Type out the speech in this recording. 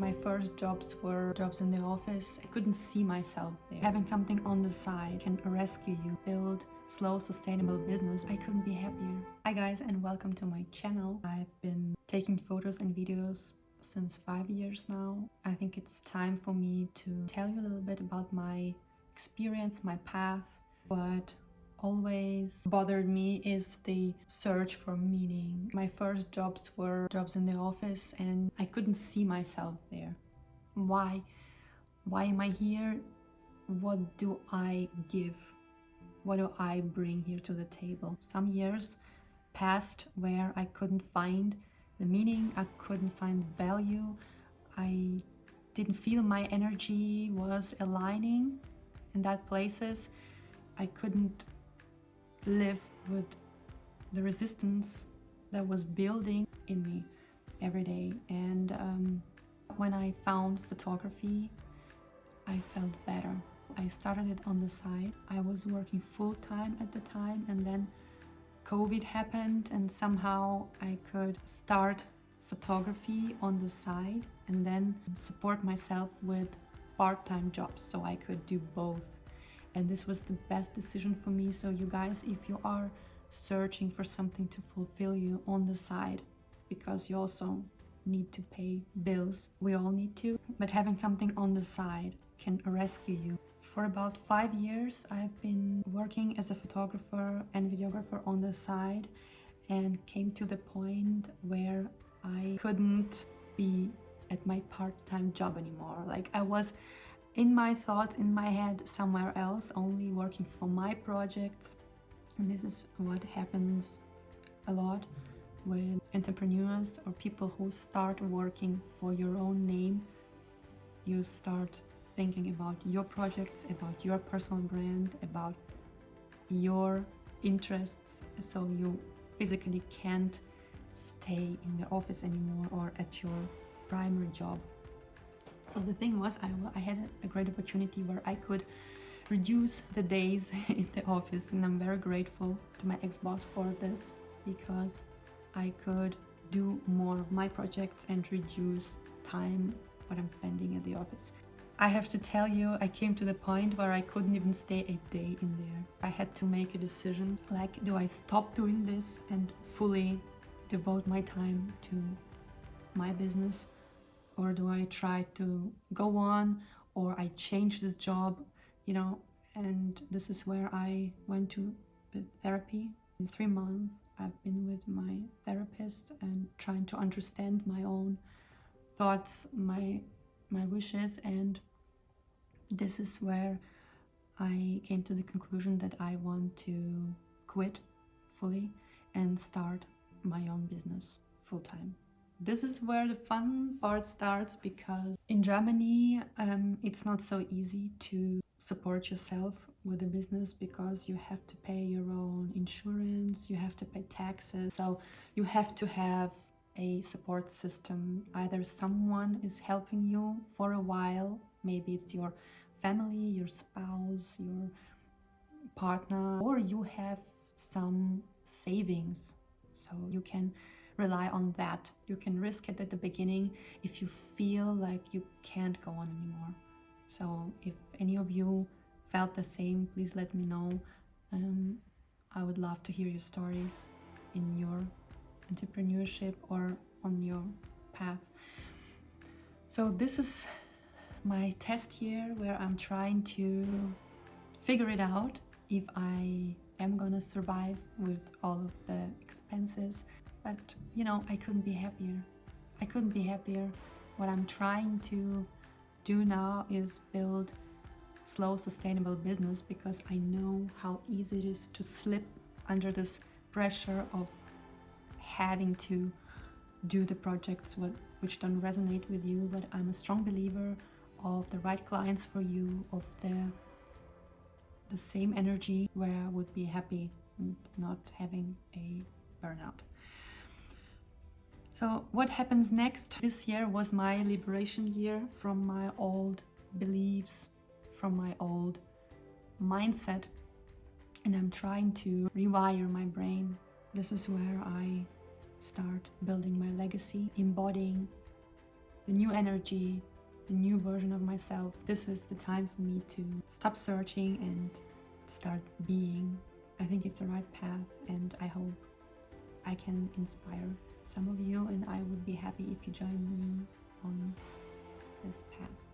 My first jobs were jobs in the office. I couldn't see myself there. Having something on the side can rescue you, build slow, sustainable business. I couldn't be happier. Hi guys, and welcome to my channel. I've been taking photos and videos since 5 years now. I think it's time for me to tell you a little bit about my experience, my path. What always bothered me is the search for meaning. My first jobs were jobs in the office and I couldn't see myself there. Why? Why am I here? What do I give? What do I bring here to the table? Some years passed where I couldn't find the meaning, I couldn't find value, I didn't feel my energy was aligning in that places. I couldn't live with the resistance that was building in me every day. And when I found photography, I felt better. I started it on the side. I was working full-time at the time, and then COVID happened, and somehow I could start photography on the side and then support myself with part-time jobs, so I could do both. And this was the best decision for me. So you guys, if you are searching for something to fulfill you on the side, because you also need to pay bills, we all need to, but having something on the side can rescue you. For about 5 years, I've been working as a photographer and videographer on the side, and came to the point where I couldn't be at my part-time job anymore. Like, I was in my thoughts, in my head, somewhere else, only working for my projects. And this is what happens a lot with entrepreneurs or people who start working for your own name. You start thinking about your projects, about your personal brand, about your interests, so you physically can't stay in the office anymore or at your primary job. So the thing was, I had a great opportunity where I could reduce the days in the office, and I'm very grateful to my ex-boss for this, because I could do more of my projects and reduce time what I'm spending at the office. I have to tell you, I came to the point where I couldn't even stay a day in there. I had to make a decision, like, do I stop doing this and fully devote my time to my business? Or do I try to go on, or I change this job, you know? And this is where I went to therapy. In 3 months, I've been with my therapist and trying to understand my own thoughts, my wishes, and this is where I came to the conclusion that I want to quit fully and start my own business full-time. This is where the fun part starts, because in Germany it's not so easy to support yourself with a business, because you have to pay your own insurance, you have to pay taxes, so you have to have a support system. Either someone is helping you for a while, maybe it's your family, your spouse, your partner, or you have some savings, so you can rely on that. You can risk it at the beginning if you feel like you can't go on anymore. So if any of you felt the same, please let me know. I would love to hear your stories in your entrepreneurship or on your path. So this is my test year where I'm trying to figure it out if I am gonna survive with all of the expenses. But you know, I couldn't be happier. I couldn't be happier. What I'm trying to do now is build slow, sustainable business, because I know how easy it is to slip under this pressure of having to do the projects which don't resonate with you. But I'm a strong believer of the right clients for you, of the same energy, where I would be happy and not having a burnout. So what happens next? This year was my liberation year from my old beliefs, from my old mindset, and I'm trying to rewire my brain. This is where I start building my legacy, embodying the new energy, the new version of myself. This is the time for me to stop searching and start being. I think it's the right path, and I hope I can inspire some of you, and I would be happy if you join me on this path.